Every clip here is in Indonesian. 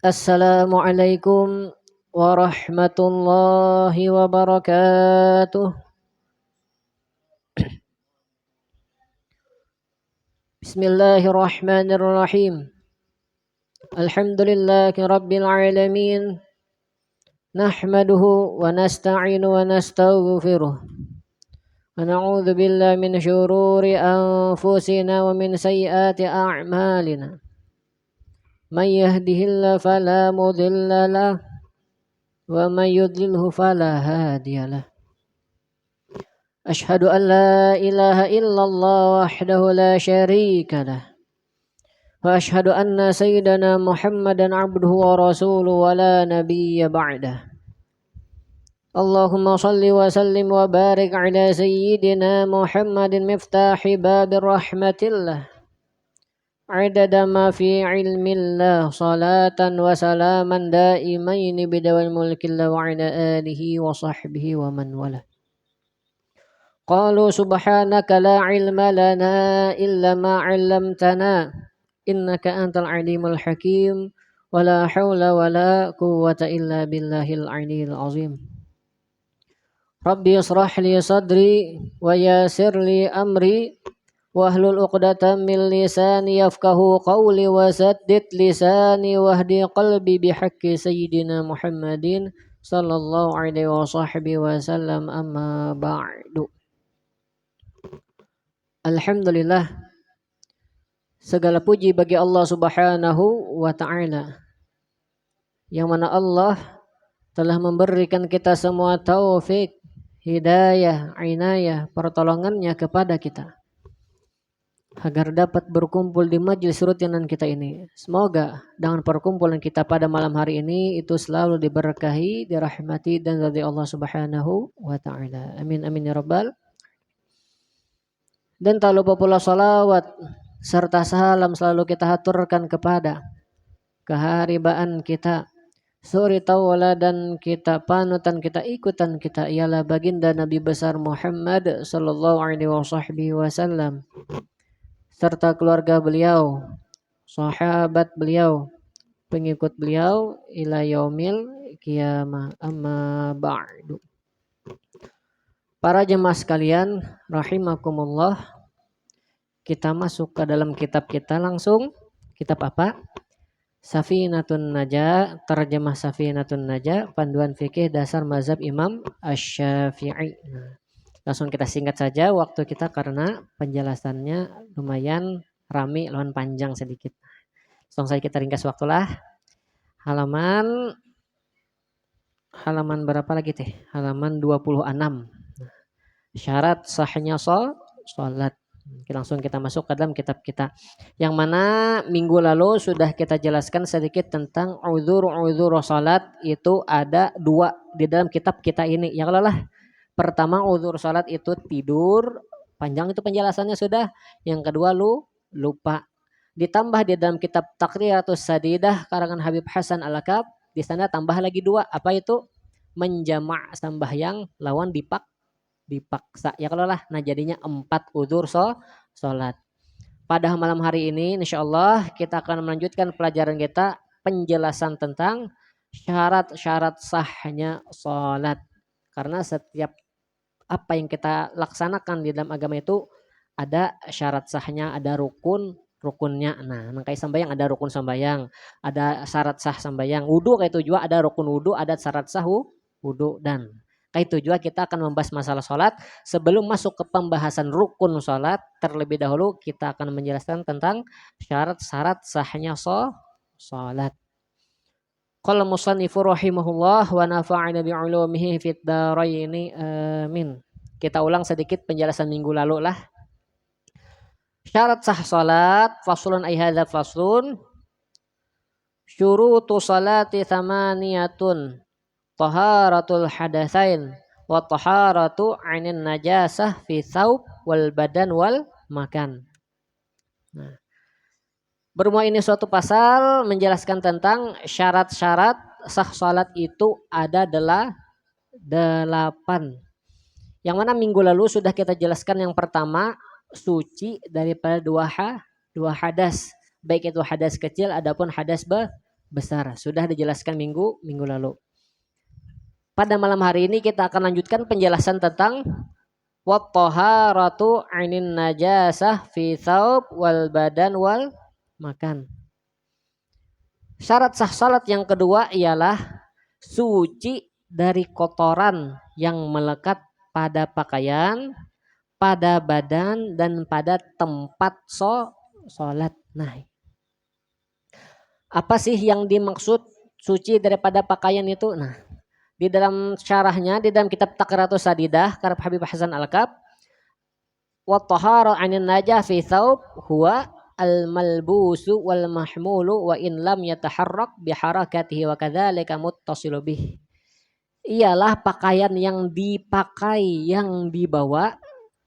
Assalamualaikum warahmatullahi wabarakatuh. Bismillahirrahmanirrahim. Alhamdulillahi rabbil alamin. Nahmaduhu wa nasta'inu wa nastaghfiruh. Wa na'udzu billahi min syururi anfusina wa min sayyiati a'malina. Man yahdihillahu fala mudilla lahu wa man yudlilhu fala hadiya lahu. أشهد أن لا إله إلا الله وحده لا شريك له وأشهد أن سيدنا محمدا عبده ورسوله ولا نبي بعده اللهم صل وسلم وبارك على سيدنا محمد مفتاح باب الرحمة الله عدد ما في علم الله صلاة وسلاما دائمين بدوام الملك الله وعلى آله وصحبه ومن والاه قالوا سبحانك لا علم لنا إلا ما علمتنا إنك أنت العليم الحكيم ولا حول ولا قوة إلا بالله العلي العظيم ربي اشرح لي صدري ويسر لي أمري واحلل عقدة من لساني يفقه قولي وسدد لساني واهدي قلبي بحق سيدنا محمد صلى الله عليه وصحبه وسلم أما بعد. Alhamdulillah, segala puji bagi Allah Subhanahu wa Ta'ala, yang mana Allah telah memberikan kita semua taufik, hidayah, inayah, pertolongannya kepada kita agar dapat berkumpul di majlis rutinan kita ini. Semoga dengan perkumpulan kita pada malam hari ini itu selalu diberkahi, dirahmati dan ridha Allah Subhanahu wa Ta'ala. Amin amin ya rabbal. Dan tak lupa pula salawat serta salam selalu kita haturkan kepada keharibaan kita, suri tauladan kita, panutan kita, ikutan kita ialah baginda Nabi besar Muhammad sallallahu alaihi wasallam serta keluarga beliau, sahabat beliau, pengikut beliau ila yaumil qiyamah. Amma ba'du. Para jemaah sekalian rahimakumullah, kita masuk ke dalam kitab kita langsung. Kitab apa? Safinatun Najah, terjemah Safinatun Najah, panduan fikih dasar mazhab Imam Asy-Syafi'i. Langsung kita singkat saja waktu kita karena penjelasannya lumayan rame, lumayan panjang sedikit. Langsung saja kita ringkas waktulah. Halaman berapa lagi teh? Halaman 26. Syarat sahnya sholat. Langsung kita masuk ke dalam kitab kita, yang mana minggu lalu sudah kita jelaskan sedikit tentang uzur sholat. Itu ada dua di dalam kitab kita ini. Yang lelah pertama, uzur sholat itu tidur, panjang itu penjelasannya sudah. Yang kedua lupa. Ditambah di dalam kitab Taqriyatus Sadidah karangan Habib Hasan Al-Akab, di sana tambah lagi dua. Apa itu? Menjama' sembahyang lawan dipaksa, ya kalau lah. Nah jadinya 4 uzur sholat. Pada malam hari ini insyaallah kita akan melanjutkan pelajaran kita, penjelasan tentang syarat-syarat sahnya sholat. Karena setiap apa yang kita laksanakan di dalam agama itu ada syarat sahnya, ada rukunnya. Nah, kayak sambayang ada rukun sambayang, ada syarat sah sambayang. Wudu kayak itu juga ada rukun wudu, ada syarat sah wudu. Dan kayak itu juga kita akan membahas masalah sholat. Sebelum masuk ke pembahasan rukun sholat, terlebih dahulu kita akan menjelaskan tentang syarat-syarat sahnya sholat. Qala musannifu rahimahullah wa nafa'ana bi'ulumihi fid dharaini amin. Kita ulang sedikit penjelasan minggu lalu lah. Syarat sah sholat, faslun ay hadza faslun. Syurutu salati thamaniyatun. Taharatul hadatsain wa taharatu 'anil najasah fi thawb wal badan wal makan. Nah, bermula ini suatu pasal menjelaskan tentang syarat-syarat sah salat itu ada 8. Yang mana minggu lalu sudah kita jelaskan. Yang pertama, suci daripada dua hadas, baik itu hadas kecil adapun hadas besar. Sudah dijelaskan minggu lalu. Pada malam hari ini kita akan lanjutkan penjelasan tentang wat-taharatu 'ainin najasah fi thawb wal badan wal makan. Syarat sah salat yang kedua ialah suci dari kotoran yang melekat pada pakaian, pada badan dan pada tempat salat. Nah, apa sih yang dimaksud suci daripada pakaian itu? Nah, di dalam syarahnya, di dalam kitab Taqratus Sadidah karya Habib Hasan Al-Kab, wa tahara 'anil najah fi thawb huwa al-malbusu wal mahmulu wa in lam yataharrak bi harakatihi wa kadzalika muttasilu bih. Ialah pakaian yang dipakai, yang dibawa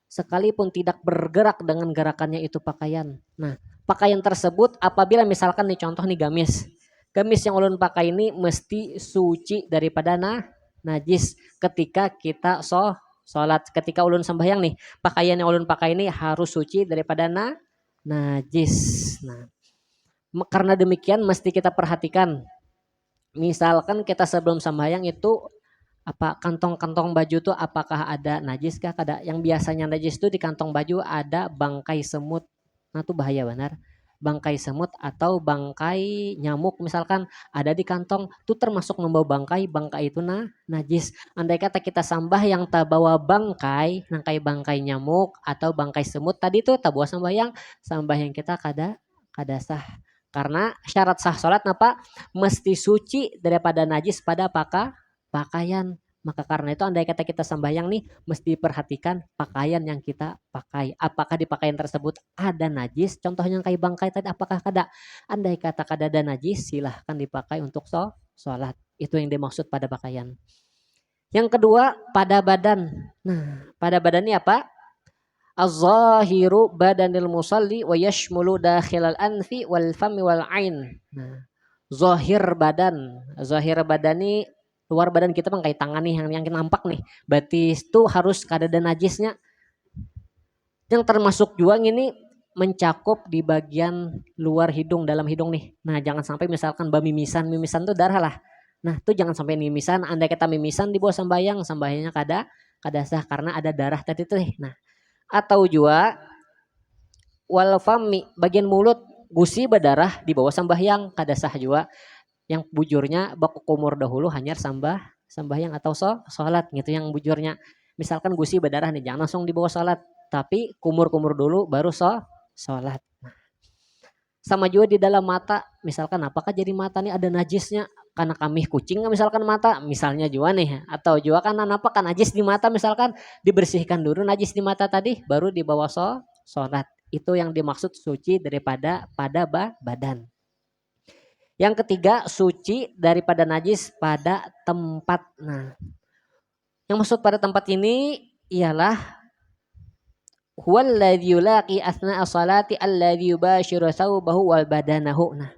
sekalipun tidak bergerak dengan gerakannya itu pakaian. Nah, pakaian tersebut apabila misalkan nih contoh nih gamis. Gamis yang ulun pakai ini mesti suci daripada najis ketika kita sholat. Ketika ulun sembahyang nih, pakaian yang ulun pakai ini harus suci daripada najis. Nah, karena demikian mesti kita perhatikan. Misalkan kita sebelum sembahyang itu apa kantong-kantong baju tuh apakah ada najis kah? Kada. Yang biasanya najis tuh di kantong baju ada bangkai semut. Nah, tuh bahaya benar. Bangkai semut atau bangkai nyamuk misalkan ada di kantong tuh termasuk membawa bangkai itu najis. Andai kata kita sambah yang tak bawa bangkai, bangkai nyamuk atau bangkai semut tadi tuh tak bawa sambayang kita kada sah. Karena syarat sah salat apa? Mesti suci daripada najis pada pakaian. Maka karena itu andai kata kita sembahyang nih mesti perhatikan pakaian yang kita pakai. Apakah di pakaian tersebut ada najis? Contohnya kayak bangkai tadi apakah kada? Andai kata kada ada najis silahkan dipakai untuk sholat. Itu yang dimaksud pada pakaian. Yang kedua pada badan. Nah pada badan ini apa? Az-zahiru badanil musalli wa yashmulu dakhilal anfi wal fami wal ain. Nah, zahir badan ini luar badan kita bang kayak tangan nih yang nampak nih. Batis tuh harus kada ada najisnya. Yang termasuk juga ini mencakup di bagian luar hidung, dalam hidung nih. Nah, jangan sampai misalkan mimisan tuh darah lah. Nah, tuh jangan sampai mimisan, andai kita mimisan di bawah sembahyangnya kada sah karena ada darah tadi tuh. Nah, atau juga wal fami bagian mulut gusi berdarah di bawah sembahyang kada sah juga. Yang bujurnya baku kumur dahulu hanya sembahyang atau sholat gitu yang bujurnya. Misalkan gusi berdarah nih jangan langsung dibawa sholat tapi kumur dulu baru sholat. Sama juga di dalam mata misalkan apakah jadi mata nih ada najisnya karena kami kucing misalkan mata misalnya juga nih atau juga kan apa kan najis di mata misalkan dibersihkan dulu najis di mata tadi baru dibawa sholat. Itu yang dimaksud suci daripada pada badan. Yang ketiga, suci daripada najis pada tempat. Nah, yang maksud pada tempat ini ialah huwallazi yulaqi asna'a salati alladzi yubashiru thawbahu wal badanahu. Nah,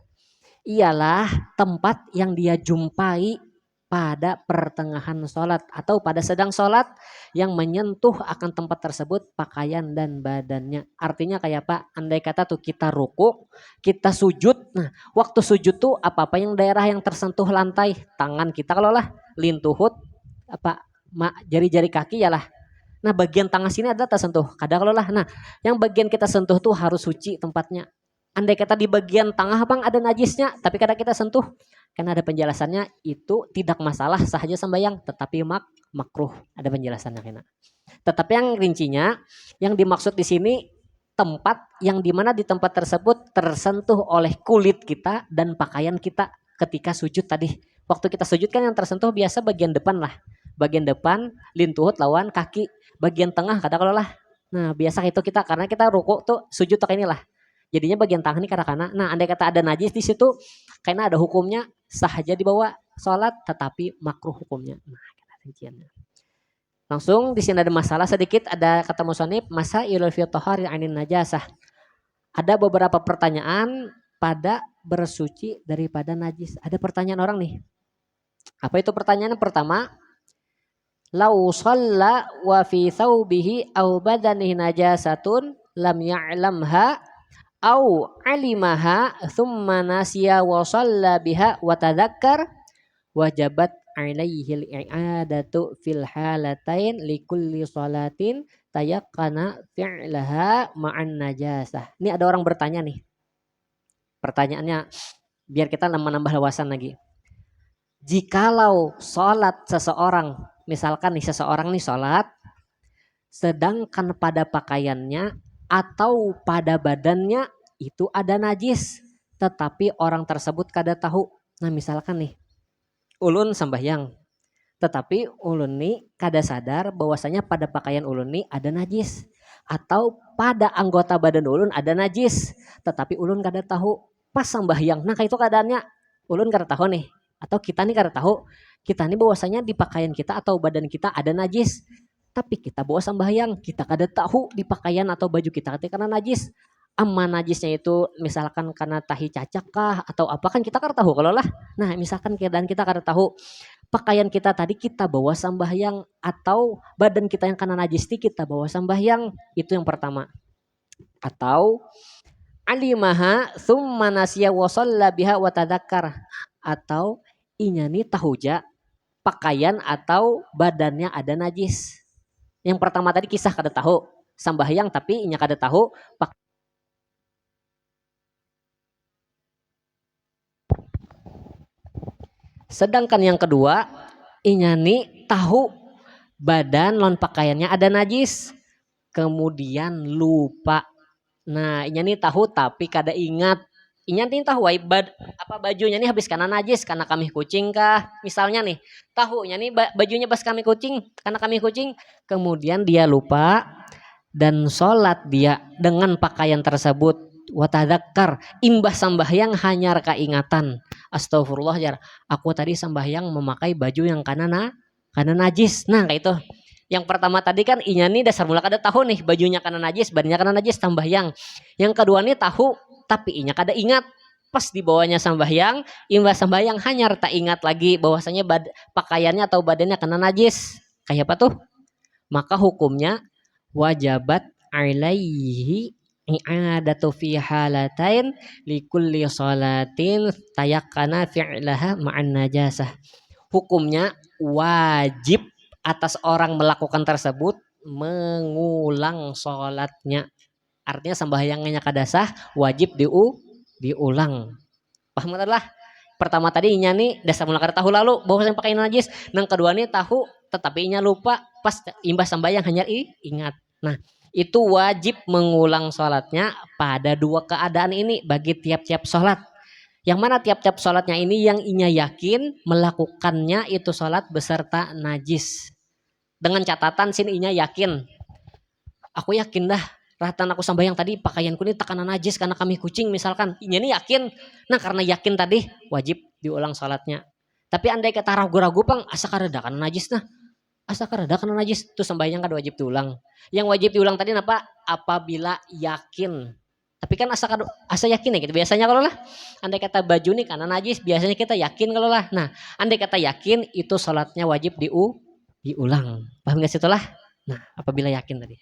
ialah tempat yang dia jumpai pada pertengahan sholat atau pada sedang sholat yang menyentuh akan tempat tersebut pakaian dan badannya. Artinya kayak apa? Andai kata tuh kita ruku, kita sujud. Nah, waktu sujud tuh apa-apa yang daerah yang tersentuh lantai, tangan kita kalau lah lintuhut apa jari-jari kaki ya lah. Nah, bagian tangan sini ada tersentuh. Kadang kalau lah. Nah, yang bagian kita sentuh tuh harus suci tempatnya. Andai kata di bagian tengah bang ada najisnya, tapi kadang kita sentuh, karena ada penjelasannya itu tidak masalah sahaja sembahyang, tetapi makruh. Ada penjelasannya kena. Tetapi yang rincinya, yang dimaksud di sini tempat yang dimana di tempat tersebut tersentuh oleh kulit kita dan pakaian kita ketika sujud tadi. Waktu kita sujud kan yang tersentuh biasa bagian depan lah, bagian depan lintuhut lawan kaki, bagian tengah kadang kalau lah. Nah biasa itu kita karena kita ruku tuh sujud tak inilah. Jadinya bagian tangan ini karena nah andai kata ada najis di situ karena ada hukumnya sah aja dibawa sholat tetapi makruh hukumnya. Nah, rinciannya. Langsung di sini ada masalah sedikit, ada kata musannif masailul fi thahari 'ainin najasah. Ada beberapa pertanyaan pada bersuci daripada najis. Ada pertanyaan orang nih. Apa itu pertanyaan pertama? Lau shalla wa fi thawbihi aw badanihi najasatun lam ya'lamha au alimaha thumma nasiya wa shalla biha wa tadzakkar wajabat alaihil i'adatu fil halatain likulli salatin tayakkana fi'laha ma'an najasah. Ini ada orang bertanya nih. Pertanyaannya biar kita nambah wawasan lagi. Jikalau sholat seseorang, misalkan nih seseorang nih sholat, sedangkan pada pakaiannya atau pada badannya itu ada najis, tetapi orang tersebut kada tahu. Nah misalkan nih, ulun sambahyang, tetapi ulun nih kada sadar bahwasanya pada pakaian ulun nih ada najis, atau pada anggota badan ulun ada najis, tetapi ulun kada tahu pas sambahyang. Nah kayak itu keadaannya ulun kada tahu nih, atau kita nih kada tahu, kita nih bahwasanya di pakaian kita atau badan kita ada najis, tapi kita bawa sambahyang, kita kada tahu di pakaian atau baju kita karena najis. Amma najisnya itu misalkan karena tahi cacak kah atau apa, kan kita kada tahu kalau lah. Nah misalkan keadaan kita kada tahu, pakaian kita tadi kita bawa sambahyang atau badan kita yang kena najis kita bawa sambahyang, itu yang pertama. Atau alimaha thumma nasiya wa shalla biha wa tadzakkar, atau inyani tahuja pakaian atau badannya ada najis. Yang pertama tadi kisah kada tahu sambahyang tapi inya kada tahu sedangkan yang kedua inyani tahu badan non pakaiannya ada najis kemudian lupa. Nah inyani tahu tapi kada ingat, inyani tahu apa bajunya nih habis karena najis karena kami kucing kah misalnya nih, tahu nih bajunya pas kami kucing karena kami kucing, kemudian dia lupa dan sholat dia dengan pakaian tersebut, watadzakkar imbah sambahyang hanya keingatan, astagfirullah jar, aku tadi sambahyang memakai baju yang karena najis. Nah kayak itu yang pertama tadi kan inya nih dasar mula kada tahu nih bajunya karena najis, badannya karena najis sambahyang. Yang kedua nih tahu tapi inya kada ingat, pas dibawanya sambahyang, imbah sambahyang hanya tak ingat lagi bahwasanya pakaiannya atau badannya kena najis. Kayak apa tuh? Maka hukumnya wajabat alaihi i'adatu fi halatain likulli salatin tayakkana fi'laha ma'an najasah. Hukumnya wajib atas orang melakukan tersebut mengulang sholatnya. Artinya sembahyangnya kada sah, wajib diulang. Paham adalah pertama tadi inya nih dasar mula kada tahu lalu bahwa yang pakai najis, yang kedua nih tahu tetapi inya lupa pas imbas sembahyang hanya ingat. Nah itu wajib mengulang sholatnya pada dua keadaan ini bagi tiap-tiap sholat. Yang mana tiap-tiap sholatnya ini yang inya yakin melakukannya itu sholat beserta najis. Dengan catatan sini inya yakin, aku yakin dah ratan aku sambayang tadi pakaianku ini takana najis karena kami kucing misalkan, inya ini yakin. Nah karena yakin tadi wajib diulang sholatnya. Tapi andai kata ragu-ragu pang asa kareda karena najis, nah asa kareda karena najis itu sembahyang kan wajib diulang. Yang wajib diulang tadi apa? Apabila yakin. Tapi kan asa yakin ya gitu biasanya kalau lah. Andai kata baju nih karena najis biasanya kita yakin kalau lah. Nah andai kata yakin itu sholatnya wajib diulang. Paham gak sih itulah? Nah apabila yakin tadi.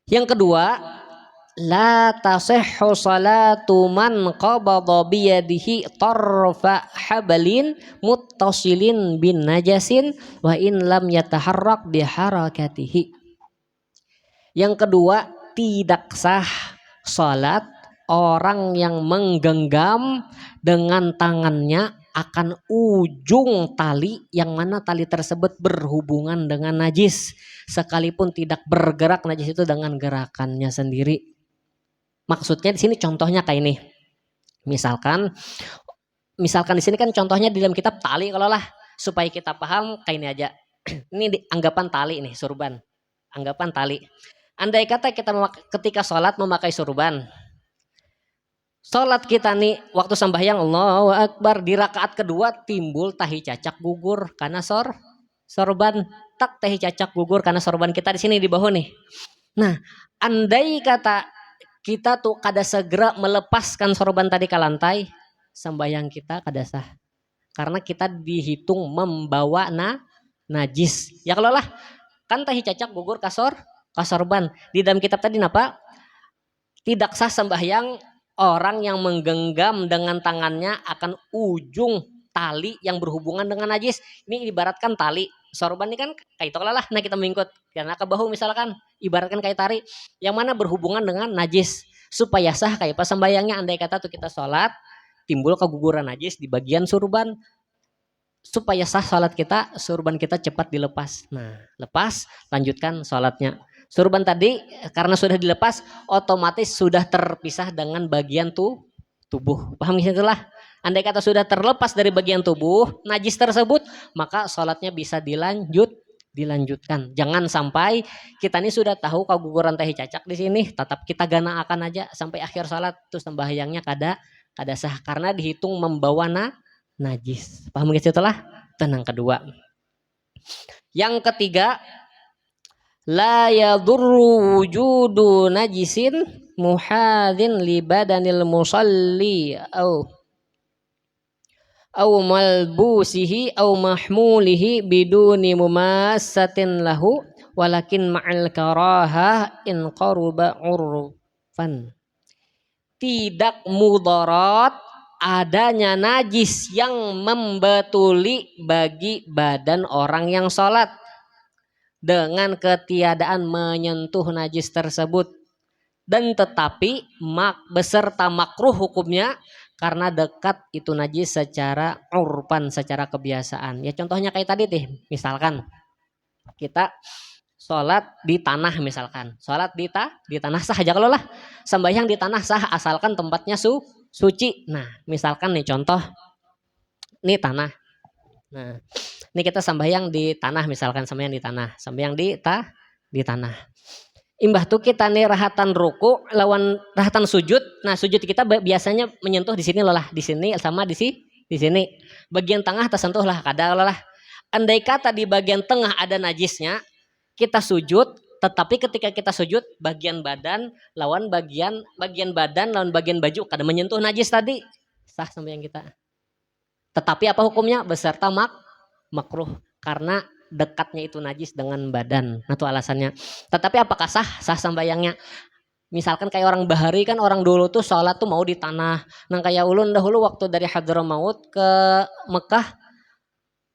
Yang kedua, la tasihhu salatu man qabada biyadihi tarfa hablin muttasilin bin najasin wa in lam yataharrak biharakatihi. Yang kedua, tidak sah salat orang yang menggenggam dengan tangannya akan ujung tali yang mana tali tersebut berhubungan dengan najis sekalipun tidak bergerak najis itu dengan gerakannya sendiri. Maksudnya di sini contohnya kayak ini. Misalkan di sini kan contohnya di dalam kitab tali kalau lah supaya kita paham kayak ini aja. Ini anggapan tali nih surban. Anggapan tali. Andai kata kita ketika sholat memakai surban. Sholat kita nih waktu sembahyang Allahu Akbar di rakaat kedua timbul tahi cacak gugur karena sorban, tak tahi cacak gugur karena sorban kita di sini di bawah nih. Nah, andai kata kita tuh kada segera melepaskan sorban tadi ke lantai, sembahyang kita kada sah. Karena kita dihitung membawa najis. Ya kalau lah kan tahi cacak gugur ka sorban. Di dalam kitab tadi napa? Tidak sah sembahyang orang yang menggenggam dengan tangannya akan ujung tali yang berhubungan dengan najis. Ini ibaratkan tali. Sorban ini kan kayak itu lah. Nah kita mengikut karena ke bahu misalkan ibaratkan kayak tali yang mana berhubungan dengan najis. Supaya sah kayak pas sembahyangnya andai kata tuh kita sholat timbul keguguran najis di bagian surban. Supaya sah sholat kita, surban kita cepat dilepas. Nah lepas lanjutkan sholatnya. Surban tadi karena sudah dilepas otomatis sudah terpisah dengan bagian tubuh. Paham itulah? Andai kata sudah terlepas dari bagian tubuh najis tersebut, maka sholatnya bisa dilanjutkan. Jangan sampai kita ini sudah tahu keguguran teh cacak di sini, tetap kita gana akan aja sampai akhir sholat terus sembahyangnya kada sah karena dihitung membawa najis. Paham itulah? Tenang kedua. Yang ketiga, la yadurru wujudu najisin muhadhin li badanil musalli au malbusihi au mahmulihi biduni mumassatin lahu walakin ma'al karahah in qaruba urfan. Tidak mudarat adanya najis yang membetuli bagi badan orang yang sholat dengan ketiadaan menyentuh najis tersebut dan tetapi beserta makruh hukumnya karena dekat itu najis secara urpan, secara kebiasaan. Ya contohnya kayak tadi nih, misalkan kita sholat di tanah misalkan, sholat di tanah sah aja kalau lah, sembahyang di tanah sah asalkan tempatnya suci. Nah misalkan nih contoh, nih tanah. Nah ini kita sembahyang di tanah misalkan sembahyang di tanah. Imbah tuh kita nih rahatan ruku lawan rahatan sujud. Nah sujud kita biasanya menyentuh di sini loh lah, di sini sama di sini. Bagian tengah tersentuh lah kada lah. Andai kata di bagian tengah ada najisnya, kita sujud. Tetapi ketika kita sujud bagian badan lawan bagian badan lawan bagian baju kada menyentuh najis tadi, sah sembahyang kita. Tetapi apa hukumnya? Beserta makruh karena dekatnya itu najis dengan badan. Nah itu alasannya. Tetapi apakah sah sembahyangnya? Misalkan kayak orang bahari kan orang dulu tuh sholat tuh mau di tanah. Nah kayak ulun dahulu waktu dari Hadramaut ke Mekah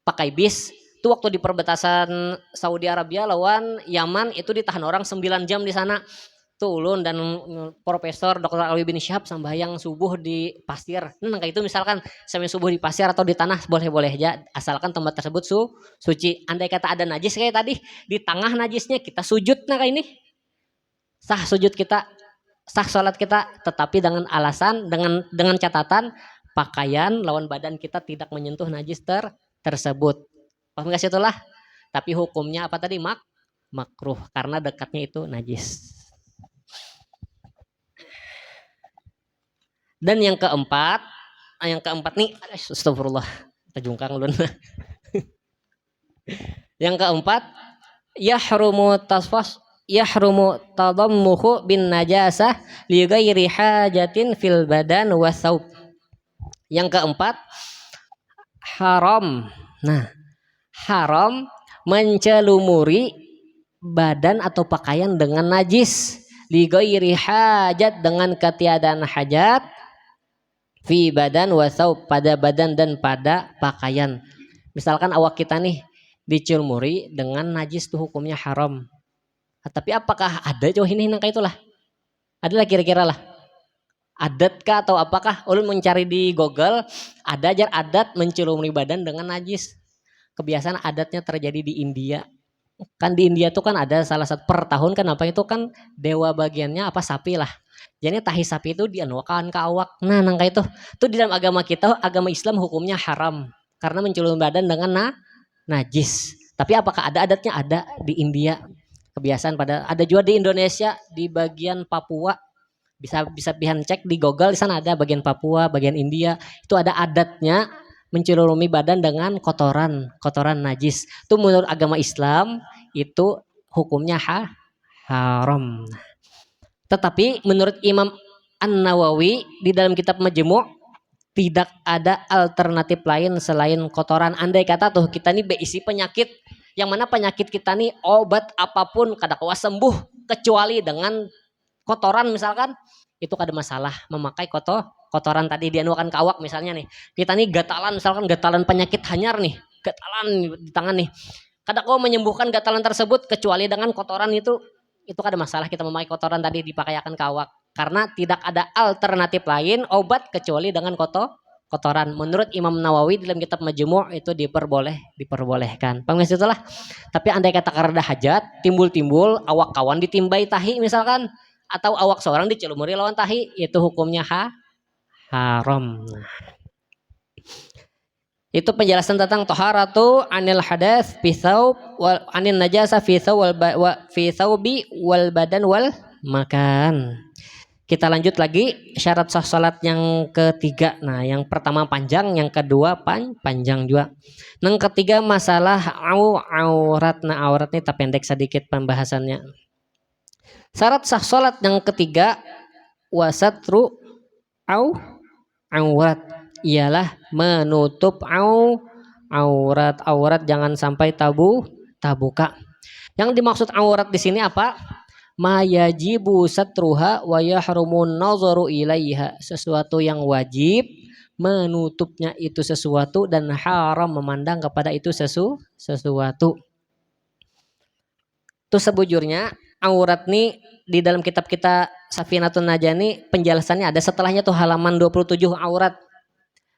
pakai bis. Itu waktu di perbatasan Saudi Arabia lawan Yaman itu ditahan orang 9 jam di sana. Tuh ulun dan Profesor Dr. Alwi bin Syihab sembahyang subuh di pasir. Nah kayak itu misalkan sembahyang subuh di pasir atau di tanah boleh-boleh aja asalkan tempat tersebut suci. Andai kata ada najis kayak tadi di tengah najisnya kita sujud nah kayak ini. Sah sujud kita, sah sholat kita, tetapi dengan alasan dengan catatan pakaian lawan badan kita tidak menyentuh najis tersebut. Paham gak sih itulah? Tapi hukumnya apa tadi? Makruh karena dekatnya itu najis. Dan yang keempat nih, astagfirullah, terjungkang ulun. Yang keempat, yahrumu tadammuhu bin najasah li ghairi hajatin fil badan wa thawb. Yang keempat, haram. Nah, haram mencelumuri badan atau pakaian dengan najis li ghairi hajat dengan ketiadaan hajat fi badan wasau pada badan dan pada pakaian. Misalkan awak kita nih dicilmuri dengan najis tuh hukumnya haram. Tapi apakah ada jauh ini nangka itulah? Adalah kira-kira lah. Adatkah atau apakah? Ulun mencari di Google ada ajar adat mencilmuri badan dengan najis. Kebiasaan adatnya terjadi di India. Kan di India tuh kan ada salah satu per tahun kan apa itu kan dewa bagiannya apa sapi lah. Jadi tahi sapi itu dianuakan ke awak. Nah nangka itu tuh di dalam agama kita agama Islam hukumnya haram karena mencelupkan badan dengan najis. Tapi apakah ada adatnya? Ada di India. Kebiasaan pada ada juga di Indonesia di bagian Papua. Bisa pihan cek di Google di sana ada bagian Papua, bagian India. Itu ada adatnya mencelupkan badan dengan kotoran najis. Itu menurut agama Islam itu hukumnya haram. Tetapi menurut Imam An-Nawawi di dalam kitab Majmu' tidak ada alternatif lain selain kotoran. Andai kata tuh kita nih berisi penyakit yang mana penyakit kita nih obat apapun kada kuat sembuh kecuali dengan kotoran misalkan, itu kada masalah memakai kotoran tadi dianukan ke awak misalnya nih. Kita nih gatalan misalkan gatalan penyakit hanyar nih, gatalan di tangan nih. Kada kau menyembuhkan gatalan tersebut kecuali dengan kotoran itu kada masalah kita memakai kotoran tadi dipakaikan ke awak. Karena tidak ada alternatif lain obat kecuali dengan kotoran. Menurut Imam Nawawi dalam kitab Majmu' itu diperbolehkan. Pengemis itulah. Tapi andai kata karena hajat, timbul-timbul awak kawan ditimbai tahi misalkan atau awak seorang dicelumuri lawan tahi, itu hukumnya haram. Itu penjelasan tentang taharatu anil hadas fi thawb wal anil najasa fi thawbi wal badan wal makan. Kita lanjut lagi syarat sah salat yang ketiga. Nah, yang pertama panjang, yang kedua panjang juga. Yang ketiga masalah aurat. Nah, aurat ini tak pendek sedikit pembahasannya. Syarat sah salat yang ketiga wasatru aurat ialah menutup aurat jangan sampai tabuka. Yang dimaksud aurat di sini apa? Mayajibu satruha wa yahrumun nazaru ilaiha, sesuatu yang wajib menutupnya itu sesuatu dan haram memandang kepada itu sesuatu. Itu sebujurnya aurat nih di dalam kitab kita Safinatun Najah nih penjelasannya ada setelahnya tuh halaman 27 aurat.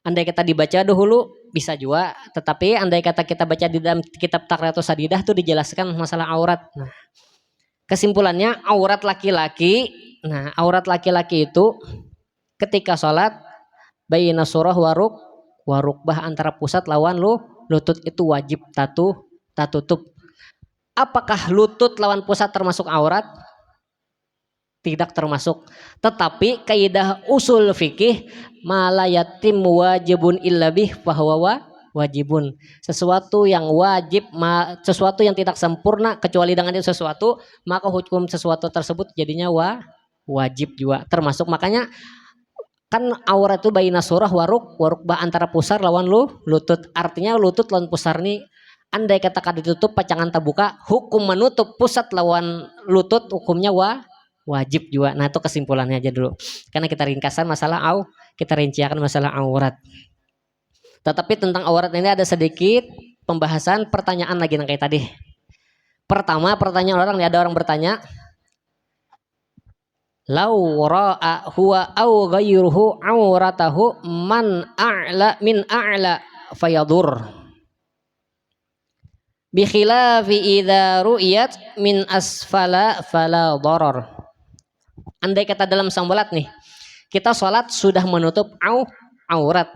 Andai kata dibaca dahulu bisa juga, tetapi andai kata kita baca di dalam kitab Taqriyatus Sadidah tuh dijelaskan masalah aurat. Nah, kesimpulannya aurat laki-laki, nah aurat laki-laki itu ketika sholat baina surah warukbah antara pusat lawan lutut itu wajib tatutup. Apakah lutut lawan pusat termasuk aurat? Tidak termasuk. Tetapi kaidah usul fikih malayatim wajibun illa bih bahwa wajibun. Sesuatu yang wajib, sesuatu yang tidak sempurna kecuali dengan itu sesuatu, maka hukum sesuatu tersebut jadinya wajib juga. Termasuk makanya kan aurat itu baina surah warukbah antara pusar lawan lutut. Artinya lutut lawan pusar nih andai kata kada ditutup pacangan terbuka, hukum menutup pusat lawan lutut hukumnya wajib juga. Nah itu kesimpulannya aja dulu. Karena kita ringkasan masalah kita rinciakan masalah aurat. Tetapi tentang aurat ini ada sedikit pembahasan pertanyaan lagi kayak tadi. Pertama pertanyaan orang, ada orang bertanya, lau ra'a huwa au ghayruhu auratahu man a'la min a'la fayadur. Bi khilafi idza ru'iyat min asfala fala darar. Andai kata dalam sambalat nih, kita sholat sudah menutup aurat.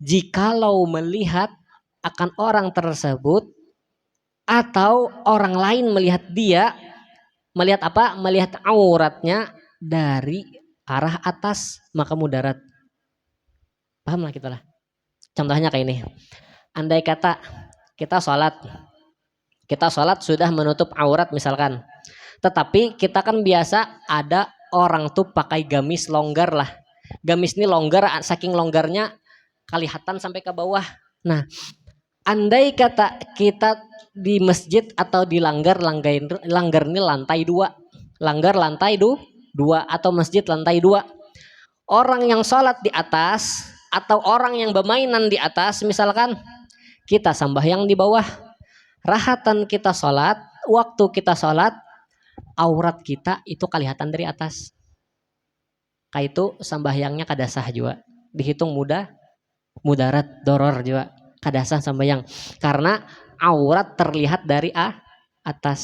Jikalau melihat akan orang tersebut atau orang lain melihat dia, melihat apa? Melihat auratnya dari arah atas, maka mudarat. Paham lah kita lah. Contohnya kayak ini. Andai kata kita sholat sudah menutup aurat misalkan. Tetapi kita kan biasa ada orang tuh pakai gamis longgar lah. Gamis ini longgar, saking longgarnya kelihatan sampai ke bawah. Nah, andai kata kita di masjid atau di langgar ini lantai 2. Langgar lantai 2 atau masjid lantai 2. Orang yang sholat di atas atau orang yang bermainan di atas misalkan, kita sambahyang di bawah. Rahatan kita sholat, waktu kita sholat, aurat kita itu kelihatan dari atas. Kayak itu sambahyangnya kada sah juga. Dihitung mudarat doror juga. Kada sah sambahyang. Karena aurat terlihat dari atas.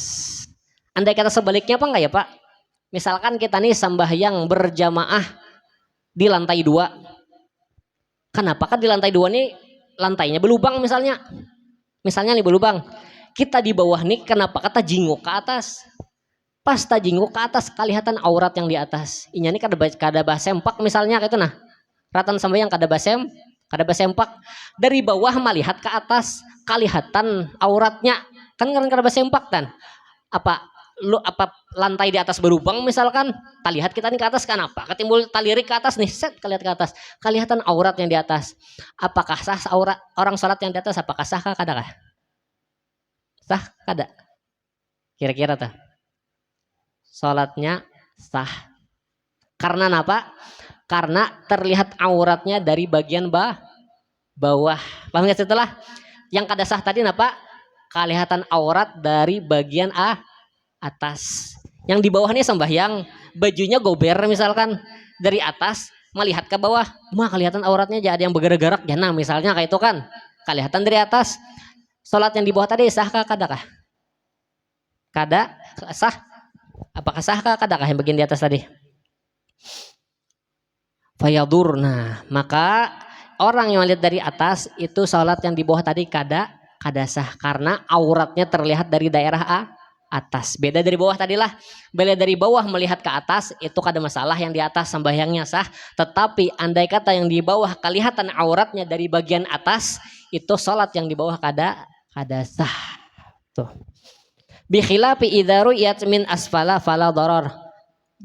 Andai kata sebaliknya apa enggak ya Pak? Misalkan kita nih sambahyang berjamaah di lantai 2. Kenapa kan di lantai 2 nih lantainya berlubang misalnya. Misalnya nih berlubang. Kita di bawah nih kenapa kata jinguk ke atas? Pas tajinguk ke atas kelihatan aurat yang di atas. Inya ini kada basempak misalnya kayak itu nah. Ratan sampai yang kada basempak. Dari bawah melihat ke atas kelihatan auratnya. Kan kada basempak kan. Apa lantai di atas berlubang misalkan, lihat kita nih ke atas kan apa? Ketimbul talirik ke atas nih, set kelihat ke atas. Kelihatan aurat yang di atas. Apakah sah aurat orang salat yang di atas? Apakah sah kah kada kah? Sah kada? Kira-kira tuh. Salatnya sah. Karena apa? Karena terlihat auratnya dari bagian bawah. Paham nggak setelah yang kada sah tadi apa? Kelihatan aurat dari bagian atas. Yang di bawahnya sembahyang, bajunya gober misalkan dari atas melihat ke bawah, mah kelihatan auratnya jadi yang bergerak-gerak jana misalnya kayak itu kan. Kelihatan dari atas. Salat yang di bawah tadi sahkah kadakah? Kada sah? Apakah sahkah kadakah yang bagian di atas tadi? Fayadur. Nah, maka orang yang melihat dari atas itu salat yang di bawah tadi kada sah karena auratnya terlihat dari daerah atas. Beda dari bawah tadilah. Beda dari bawah melihat ke atas itu kada masalah, yang di atas sembahyangnya sah. Tetapi andai kata yang di bawah kelihatan auratnya dari bagian atas, itu salat yang di bawah kada sah. Tuh. Bi khilafi idza ru'yat min asfala fala darar.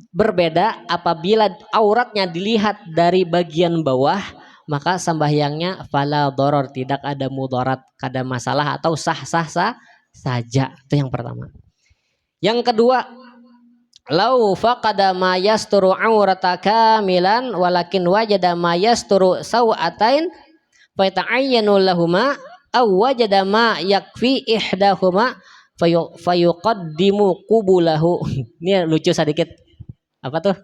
Berbeda apabila auratnya dilihat dari bagian bawah, maka sembahyangnya fala darar, tidak ada mudarat, kada masalah atau sah-sah saja. Itu yang pertama. Yang kedua, lau faqada ma yasturu aurata kamilan walakin wajada ma yasturu sawatain fa ta'ayyanu lahuma aw wajada ma yakfi ihdahuma fayuqaddimu qubulahu. Ini lucu sedikit. Apa tuh?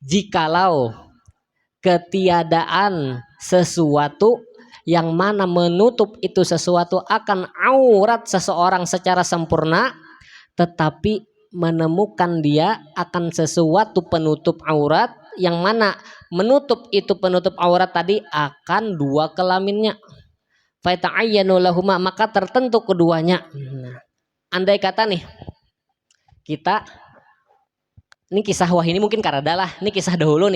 Jikalau ketiadaan sesuatu yang mana menutup itu sesuatu akan aurat seseorang secara sempurna, tetapi menemukan dia akan sesuatu penutup aurat yang mana menutup itu penutup aurat tadi akan dua kelaminnya, fata'ayyanu lahuma, maka tertentu keduanya. Andai kata nih kita, ini kisah wah ini mungkin karada lah, ini kisah dahulu.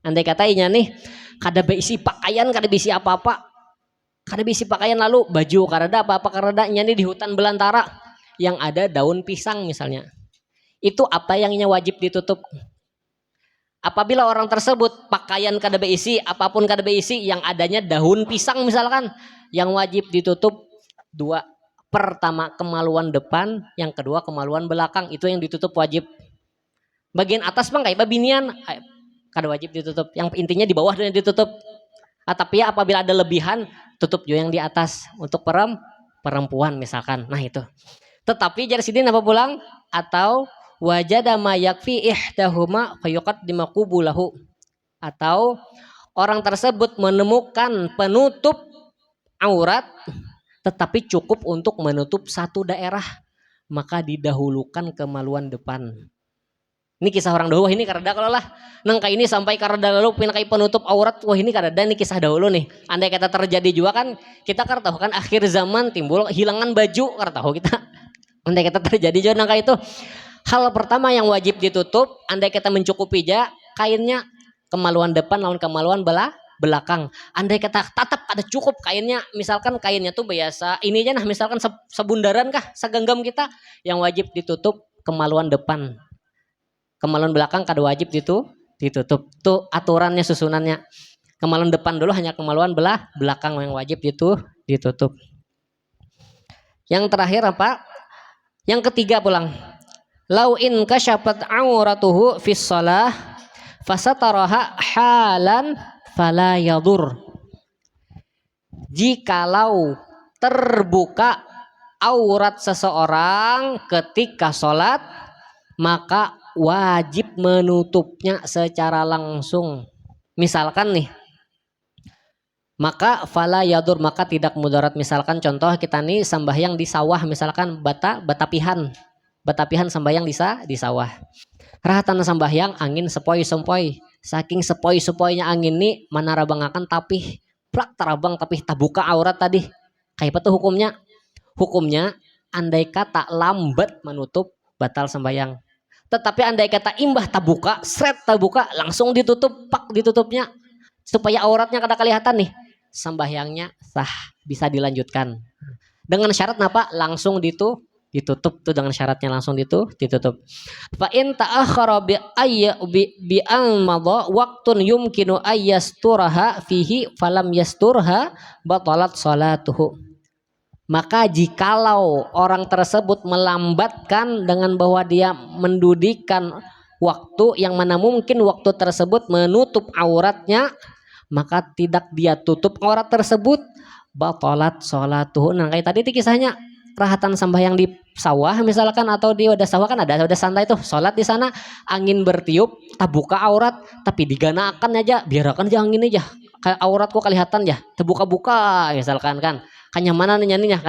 Andai kata inya nih kada beisi pakaian, kada beisi apa-apa, kada beisi pakaian lalu baju karada apa-apa karada, inya nih di hutan belantara yang ada daun pisang misalnya. Itu apa yang wajib ditutup? Apabila orang tersebut pakaian kada beisi, apapun kada beisi, yang adanya daun pisang misalkan, yang wajib ditutup dua. Pertama kemaluan depan, yang kedua kemaluan belakang, itu yang ditutup wajib. Bagian atas bang kayak babinian kada wajib ditutup, yang intinya di bawah yang ditutup. Tapi ya apabila ada lebihan, tutup juga yang di atas untuk perempuan misalkan. Nah itu. Tetapi jar sidin apa pulang? Atau wajada ma yakfi ihdahuma fayuqaddimu qubulahu. Atau orang tersebut menemukan penutup aurat tetapi cukup untuk menutup satu daerah, maka didahulukan kemaluan depan. Ini kisah orang dahulu, ini kareda kalau lah nangka ini sampai kareda lalu pinakai penutup aurat, wah ini kareda, ini kisah dahulu nih. Andai kata terjadi juga kan kita tahu kan akhir zaman timbul hilangan baju, tahu kita. Andai kata terjadi juga nangka itu, hal pertama yang wajib ditutup, andai kita mencukupi aja kainnya kemaluan depan lawan kemaluan belakang. Andai kata tetap ada cukup kainnya, misalkan kainnya tuh biasa ini aja, nah misalkan sebundaran kah segenggam kita, yang wajib ditutup kemaluan depan. Kemaluan belakang kada wajib ditutup. Tuh aturannya susunannya. Kemaluan depan dulu, hanya kemaluan belakang yang wajib ditutup. Yang terakhir apa? Yang ketiga pulang. Lau in kasyafat auratuhu fis shalah fasataraha halan fala yadur. Jikalau terbuka aurat seseorang ketika sholat, maka wajib menutupnya secara langsung. Misalkan nih, maka fala yadur, maka tidak mudarat. Misalkan contoh kita nih sembahyang di sawah, misalkan batapihan sembahyang di sawah. Rahatan sembahyang angin sepoi-sepoi, saking sepoi-sepoinya angin nih manarabangakan tapi plak terabang tapi tabuka aurat tadi. Kayak apa tuh hukumnya? Hukumnya andai kata lambat menutup batal sembahyang. Tetapi andai kata imbah tabuka, seret tabuka, langsung ditutup, pak ditutupnya supaya auratnya kada kelihatan nih, sembahyangnya sah, bisa dilanjutkan. Dengan syarat apa? Langsung ditutup tuh, dengan syaratnya langsung ditutup. Fa in ta'akhkhara bi al-madha waqtun yumkinu ayyasturaha fihi falam yasturha batalat salatuhu. Maka jikalau orang tersebut melambatkan dengan bahwa dia mendudikan waktu yang mana mungkin waktu tersebut menutup auratnya, maka tidak dia tutup aurat tersebut, batalat sholatuhu. Nah kayak tadi itu kisahnya rahatan sambayang di sawah misalkan, atau di wadah sawah kan ada wadah santai tuh, sholat di sana, angin bertiup tak buka aurat tapi diganakan aja, biarkan aja angin aja kayak auratku kelihatan ya terbuka-buka misalkan kan, kenyamanan nyanyinya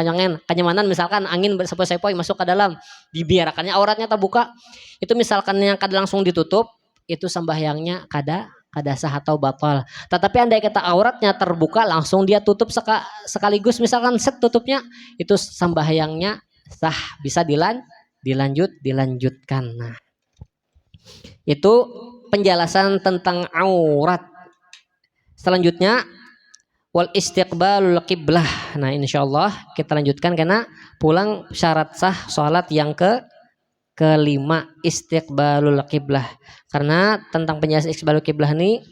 kenyamanan misalkan angin bersepoi-sepoi masuk ke dalam, dibiarkannya auratnya terbuka, itu misalkan yang kada langsung ditutup, itu sembahyangnya kada sah atau batal. Tetapi andai kata auratnya terbuka langsung dia tutup sekaligus misalkan set tutupnya, itu sembahyangnya sah, bisa dilanjutkan. Nah, itu penjelasan tentang aurat. Selanjutnya wal istiqbalul qiblah. Nah, insyaallah kita lanjutkan karena pulang syarat sah salat yang kelima, istiqbalul qiblah. Karena tentang penjelasan istiqbalul qiblah ini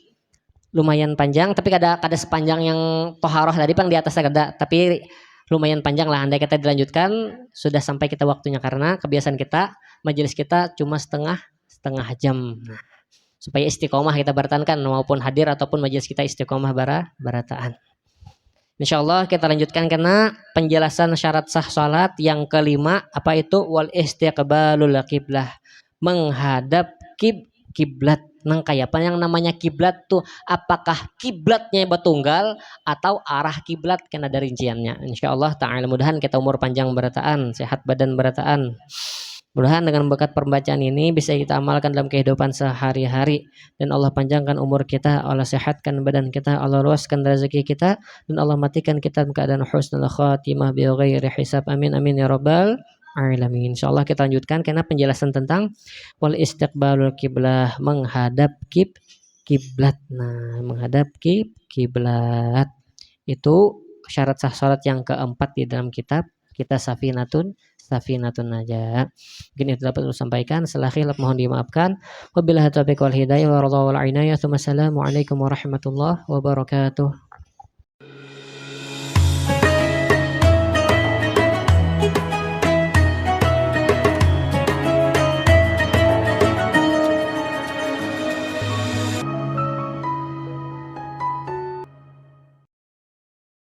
lumayan panjang, tapi kada sepanjang yang toharoh tadi pang di atasnya kada, tapi lumayan panjang lah. Andai kita dilanjutkan sudah sampai kita waktunya, karena kebiasaan kita majelis kita cuma setengah jam. Nah, supaya istiqomah kita bertahankan maupun hadir ataupun majelis kita istiqomah barataan. Insyaallah kita lanjutkan karena penjelasan syarat sah salat yang kelima, apa itu wal istiqbalul qiblah, menghadap kiblat. Nang kayak apa yang namanya kiblat tuh, apakah kiblatnya batunggal atau arah kiblat, kena ada rinciannya. Insyaallah taala mudahan kita umur panjang barataan, sehat badan barataan. Mudahan dengan berkat pembacaan ini bisa kita amalkan dalam kehidupan sehari-hari, dan Allah panjangkan umur kita, Allah sehatkan badan kita, Allah luaskan rezeki kita, dan Allah matikan kita dalam keadaan husnul khatimah bi ghairi hisab. Amin amin ya rabbal alamin. Insyaallah kita lanjutkan karena penjelasan tentang wal istiqbalul kiblah, menghadap kiblat. Nah, menghadap kiblat itu syarat sah salat yang keempat di dalam kitab kita Safinatun Najah. Mungkin itu dapat saya sampaikan. Setelah khilaf mohon dimaafkan. Wabillahi taufiq wal hidayah wa radha wal inayah. Wassalamualaikum warahmatullahi wabarakatuh.